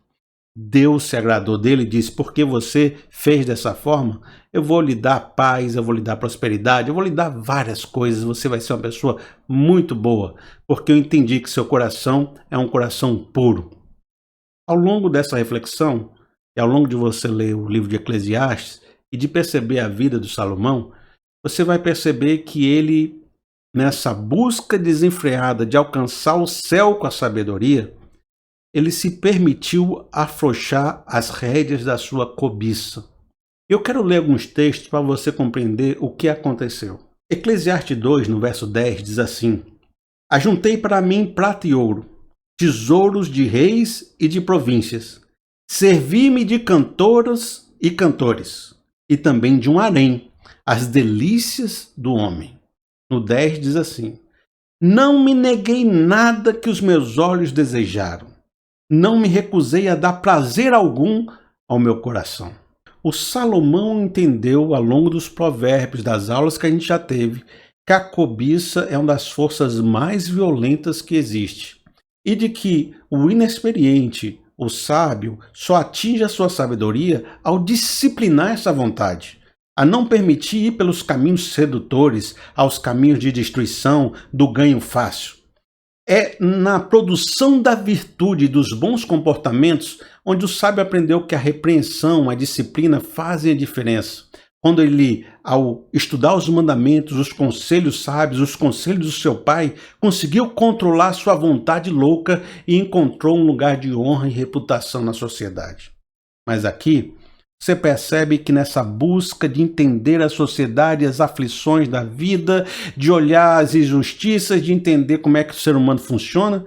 Deus se agradou dele e disse: porque você fez dessa forma, eu vou lhe dar paz, eu vou lhe dar prosperidade, eu vou lhe dar várias coisas, você vai ser uma pessoa muito boa, porque eu entendi que seu coração é um coração puro. Ao longo dessa reflexão, e ao longo de você ler o livro de Eclesiastes e de perceber a vida do Salomão, você vai perceber que ele, nessa busca desenfreada de alcançar o céu com a sabedoria, ele se permitiu afrouxar as rédeas da sua cobiça. Eu quero ler alguns textos para você compreender o que aconteceu. Eclesiastes 2, no verso 10, diz assim: ajuntei para mim prata e ouro, tesouros de reis e de províncias. Servi-me de cantoras e cantores, e também de um harém, as delícias do homem. No 10 diz assim: não me neguei nada que os meus olhos desejaram, não me recusei a dar prazer algum ao meu coração. O Salomão entendeu ao longo dos provérbios, das aulas que a gente já teve, que a cobiça é uma das forças mais violentas que existe, e de que o inexperiente, o sábio, só atinge a sua sabedoria ao disciplinar essa vontade, a não permitir ir pelos caminhos sedutores, aos caminhos de destruição, do ganho fácil. É na produção da virtude e dos bons comportamentos onde o sábio aprendeu que a repreensão, a disciplina fazem a diferença. Quando ele, ao estudar os mandamentos, os conselhos sábios, os conselhos do seu pai, conseguiu controlar sua vontade louca e encontrou um lugar de honra e reputação na sociedade. Mas aqui, você percebe que nessa busca de entender a sociedade, as aflições da vida, de olhar as injustiças, de entender como é que o ser humano funciona,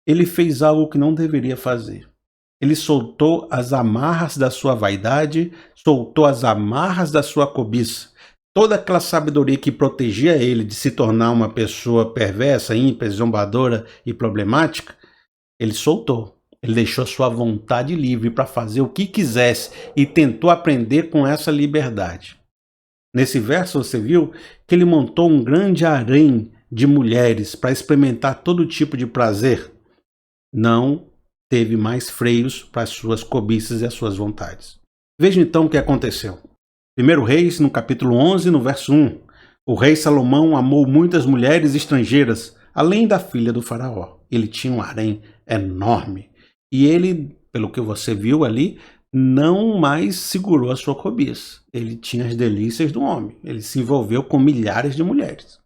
ele fez algo que não deveria fazer. Ele soltou as amarras da sua vaidade, soltou as amarras da sua cobiça. Toda aquela sabedoria que protegia ele de se tornar uma pessoa perversa, ímpia, zombadora e problemática, ele soltou. Ele deixou a sua vontade livre para fazer o que quisesse e tentou aprender com essa liberdade. Nesse verso você viu que ele montou um grande harém de mulheres para experimentar todo tipo de prazer. Não teve mais freios para as suas cobiças e as suas vontades. Veja então o que aconteceu. 1 Reis, no capítulo 11, no verso 1. O rei Salomão amou muitas mulheres estrangeiras, além da filha do faraó. Ele tinha um harém enorme. E ele, pelo que você viu ali, não mais segurou a sua cobiça. Ele tinha as delícias do homem. Ele se envolveu com milhares de mulheres.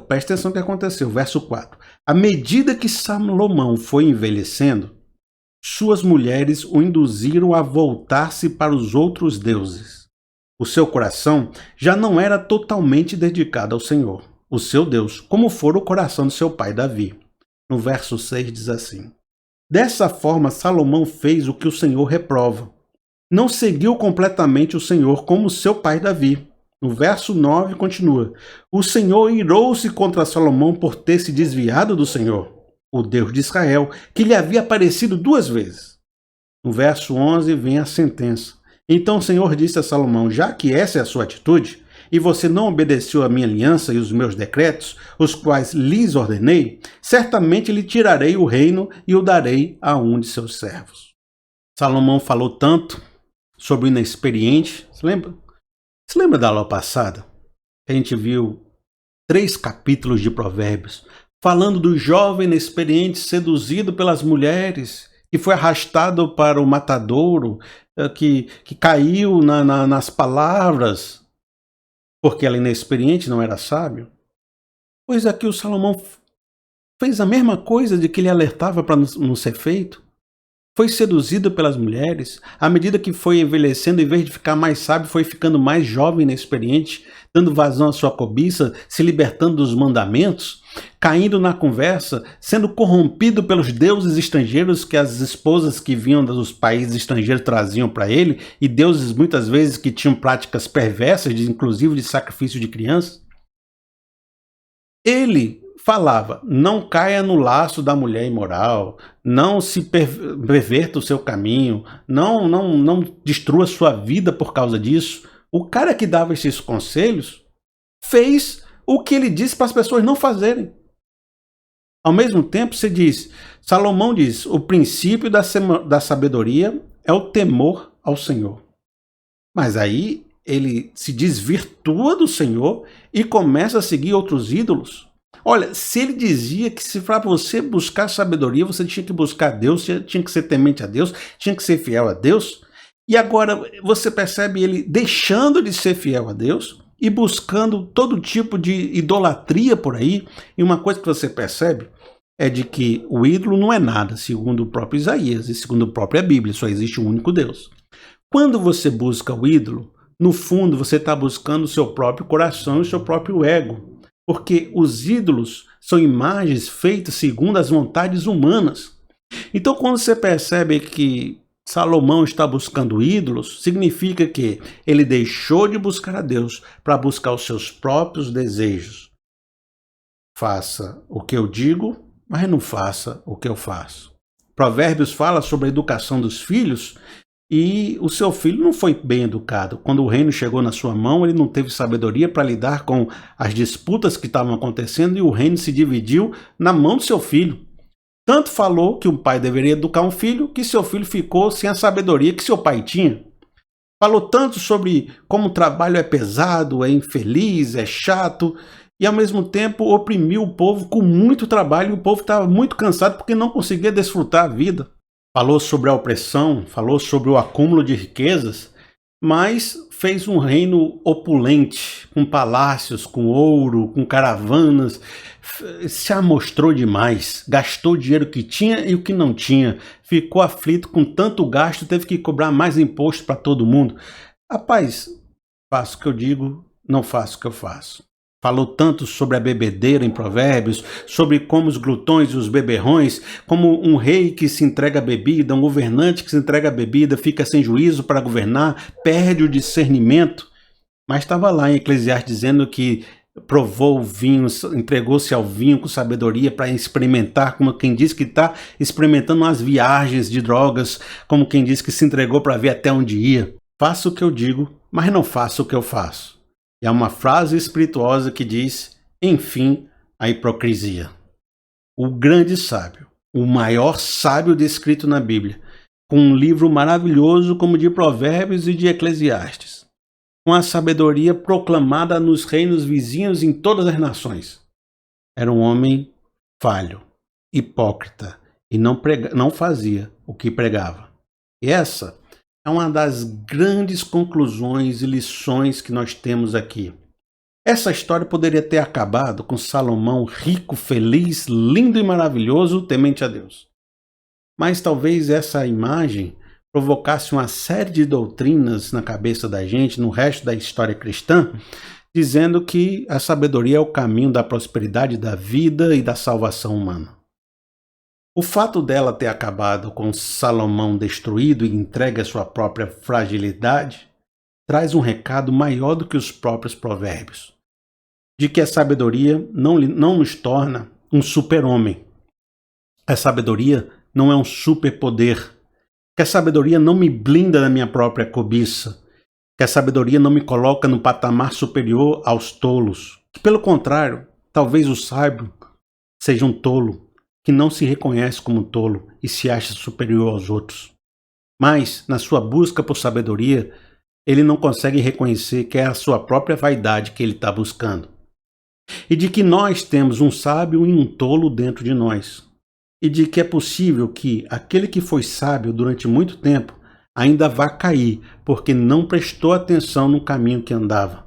Presta atenção no que aconteceu, verso 4. À medida que Salomão foi envelhecendo, suas mulheres o induziram a voltar-se para os outros deuses. O seu coração já não era totalmente dedicado ao Senhor, o seu Deus, como fora o coração de seu pai Davi. No verso 6 diz assim: dessa forma, Salomão fez o que o Senhor reprova. Não seguiu completamente o Senhor como seu pai Davi. No verso 9 continua: o Senhor irou-se contra Salomão por ter se desviado do Senhor, o Deus de Israel, que lhe havia aparecido 2 vezes. No verso 11 vem a sentença. Então o Senhor disse a Salomão: já que essa é a sua atitude, e você não obedeceu a minha aliança e os meus decretos, os quais lhes ordenei, certamente lhe tirarei o reino e o darei a um de seus servos. Salomão falou tanto sobre o inexperiente, se lembra? Se lembra da aula passada? A gente viu 3 capítulos de Provérbios, falando do jovem inexperiente seduzido pelas mulheres, que foi arrastado para o matadouro, que caiu nas palavras, porque ela inexperiente não era sábio. Pois aqui o Salomão fez a mesma coisa de que ele alertava para não ser feito. Foi seduzido pelas mulheres, à medida que foi envelhecendo, em vez de ficar mais sábio, foi ficando mais jovem e inexperiente, dando vazão à sua cobiça, se libertando dos mandamentos, caindo na conversa, sendo corrompido pelos deuses estrangeiros que as esposas que vinham dos países estrangeiros traziam para ele, e deuses muitas vezes que tinham práticas perversas, inclusive de sacrifício de crianças. Ele falava: não caia no laço da mulher imoral, não se perverta o seu caminho, não destrua sua vida por causa disso. O cara que dava esses conselhos fez o que ele disse para as pessoas não fazerem. Ao mesmo tempo, Salomão diz: o princípio da sabedoria é o temor ao Senhor. Mas aí ele se desvirtua do Senhor e começa a seguir outros ídolos. Olha, se ele dizia que se para você buscar sabedoria, você tinha que buscar Deus, tinha que ser temente a Deus, tinha que ser fiel a Deus, e agora você percebe ele deixando de ser fiel a Deus e buscando todo tipo de idolatria por aí. E uma coisa que você percebe é de que o ídolo não é nada, segundo o próprio Isaías e segundo a própria Bíblia, só existe um único Deus. Quando você busca o ídolo, no fundo você está buscando o seu próprio coração e o seu próprio ego. Porque os ídolos são imagens feitas segundo as vontades humanas. Então, quando você percebe que Salomão está buscando ídolos, significa que ele deixou de buscar a Deus para buscar os seus próprios desejos. Faça o que eu digo, mas não faça o que eu faço. Provérbios fala sobre a educação dos filhos. E o seu filho não foi bem educado. Quando o reino chegou na sua mão, ele não teve sabedoria para lidar com as disputas que estavam acontecendo e o reino se dividiu na mão do seu filho. Tanto falou que um pai deveria educar um filho, que seu filho ficou sem a sabedoria que seu pai tinha. Falou tanto sobre como o trabalho é pesado, é infeliz, é chato, e ao mesmo tempo oprimiu o povo com muito trabalho, e o povo estava muito cansado porque não conseguia desfrutar a vida. Falou sobre a opressão, falou sobre o acúmulo de riquezas, mas fez um reino opulente, com palácios, com ouro, com caravanas. Se amostrou demais, gastou o dinheiro que tinha e o que não tinha, ficou aflito com tanto gasto, teve que cobrar mais imposto para todo mundo. Rapaz, faço o que eu digo, não faço o que eu faço. Falou tanto sobre a bebedeira em Provérbios, sobre como os glutões e os beberrões, como um rei que se entrega à bebida, um governante que se entrega à bebida, fica sem juízo para governar, perde o discernimento. Mas estava lá em Eclesiastes dizendo que provou o vinho, entregou-se ao vinho com sabedoria para experimentar, como quem diz que está experimentando umas viagens de drogas, como quem diz que se entregou para ver até onde ia. Faço o que eu digo, mas não faço o que eu faço. E há uma frase espirituosa que diz, enfim, a hipocrisia. O grande sábio, o maior sábio descrito na Bíblia, com um livro maravilhoso como de Provérbios e de Eclesiastes, com a sabedoria proclamada nos reinos vizinhos em todas as nações. Era um homem falho, hipócrita, e não fazia o que pregava. E essa é uma das grandes conclusões e lições que nós temos aqui. Essa história poderia ter acabado com Salomão rico, feliz, lindo e maravilhoso, temente a Deus. Mas talvez essa imagem provocasse uma série de doutrinas na cabeça da gente, no resto da história cristã, dizendo que a sabedoria é o caminho da prosperidade da vida e da salvação humana. O fato dela ter acabado com Salomão destruído e entregue à sua própria fragilidade traz um recado maior do que os próprios provérbios, de que a sabedoria não nos torna um super-homem. A sabedoria não é um superpoder, que a sabedoria não me blinda da minha própria cobiça, que a sabedoria não me coloca no patamar superior aos tolos, que pelo contrário, talvez o sábio seja um tolo, que não se reconhece como tolo e se acha superior aos outros. Mas, na sua busca por sabedoria, ele não consegue reconhecer que é a sua própria vaidade que ele está buscando. E de que nós temos um sábio e um tolo dentro de nós. E de que é possível que aquele que foi sábio durante muito tempo ainda vá cair, porque não prestou atenção no caminho que andava.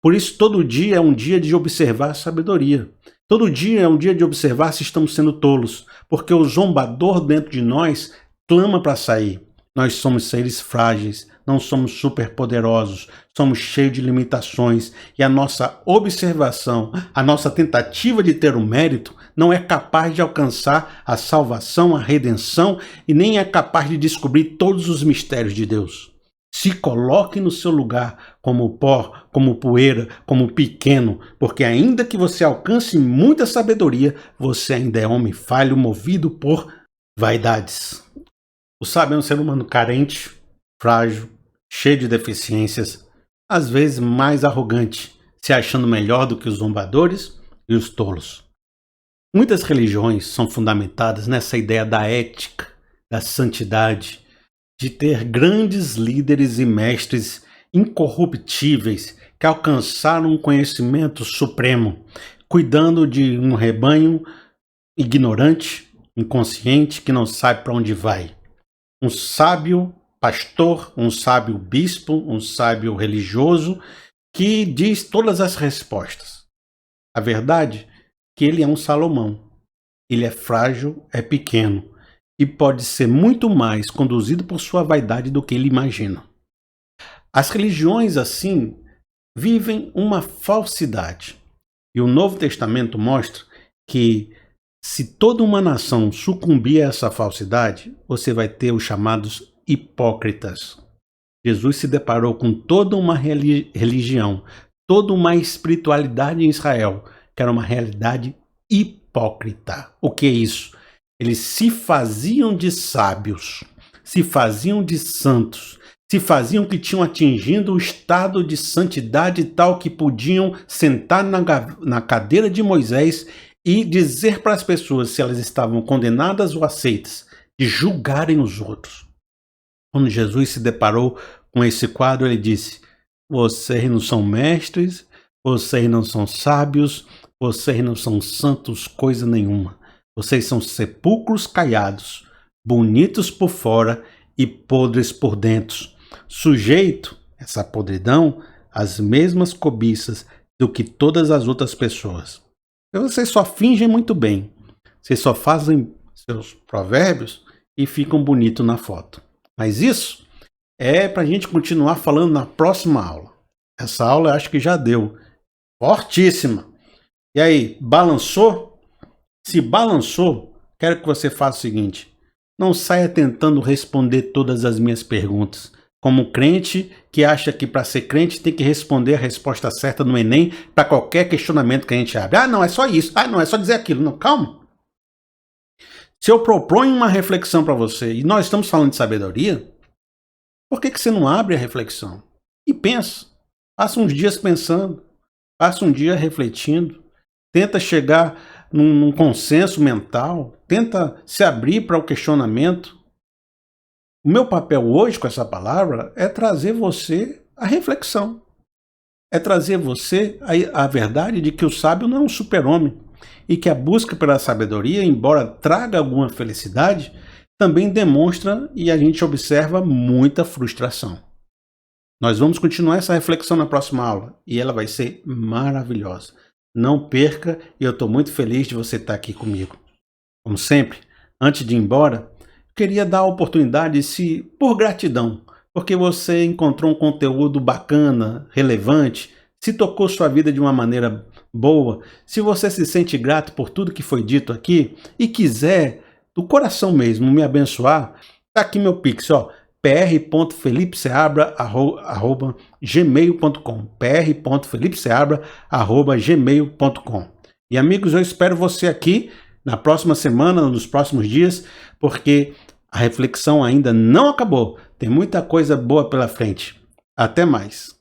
Por isso, todo dia é um dia de observar a sabedoria. Todo dia é um dia de observar se estamos sendo tolos, porque o zombador dentro de nós clama para sair. Nós somos seres frágeis, não somos superpoderosos, somos cheios de limitações e a nossa observação, a nossa tentativa de ter o mérito não é capaz de alcançar a salvação, a redenção e nem é capaz de descobrir todos os mistérios de Deus. Se coloque no seu lugar como pó, como poeira, como pequeno, porque ainda que você alcance muita sabedoria, você ainda é homem falho, movido por vaidades. O sábio é um ser humano carente, frágil, cheio de deficiências, às vezes mais arrogante, se achando melhor do que os zombadores e os tolos. Muitas religiões são fundamentadas nessa ideia da ética, da santidade, de ter grandes líderes e mestres incorruptíveis que alcançaram um conhecimento supremo, cuidando de um rebanho ignorante, inconsciente, que não sabe para onde vai. Um sábio pastor, um sábio bispo, um sábio religioso que diz todas as respostas. A verdade é que ele é um Salomão. Ele é frágil, é pequeno e pode ser muito mais conduzido por sua vaidade do que ele imagina. As religiões, assim, vivem uma falsidade. E o Novo Testamento mostra que se toda uma nação sucumbir a essa falsidade, você vai ter os chamados hipócritas. Jesus se deparou com toda uma religião, toda uma espiritualidade em Israel, que era uma realidade hipócrita. O que é isso? Eles se faziam de sábios, se faziam de santos, se faziam que tinham atingido o estado de santidade tal que podiam sentar na cadeira de Moisés e dizer para as pessoas se elas estavam condenadas ou aceitas, de julgarem os outros. Quando Jesus se deparou com esse quadro, ele disse: vocês não são mestres, Vocês não são sábios, vocês não são santos coisa nenhuma. Vocês são sepulcros caiados, bonitos por fora e podres por dentro. Sujeito, essa podridão, às mesmas cobiças do que todas as outras pessoas. Vocês só fingem muito bem. Vocês só fazem seus provérbios e ficam bonitos na foto. Mas isso é para a gente continuar falando na próxima aula. Essa aula eu acho que já deu. Fortíssima. E aí, balançou? Se balançou, quero que você faça o seguinte. Não saia tentando responder todas as minhas perguntas. Como crente que acha que para ser crente tem que responder a resposta certa no Enem para qualquer questionamento que a gente abre. Ah, não, é só isso. Ah, não, é só dizer aquilo. Não, calma. Se eu proponho uma reflexão para você e nós estamos falando de sabedoria, por que você não abre a reflexão? E pensa. Passa uns dias pensando. Passa um dia refletindo. Tenta chegar num consenso mental. Tenta se abrir para o questionamento. O meu papel hoje com essa palavra é trazer você a reflexão. É trazer você a verdade de que o sábio não é um super-homem e que a busca pela sabedoria, embora traga alguma felicidade, também demonstra e a gente observa muita frustração. Nós vamos continuar essa reflexão na próxima aula e ela vai ser maravilhosa. Não perca e eu estou muito feliz de você estar aqui comigo. Como sempre, antes de ir embora, queria dar a oportunidade, se por gratidão, porque você encontrou um conteúdo bacana, relevante, se tocou sua vida de uma maneira boa, se você se sente grato por tudo que foi dito aqui e quiser, do coração mesmo, me abençoar, tá aqui meu Pix, ó, pr.felipeseabra@gmail.com, pr.felipeseabra@gmail.com. E amigos, eu espero você aqui na próxima semana, nos próximos dias, porque a reflexão ainda não acabou. Tem muita coisa boa pela frente. Até mais.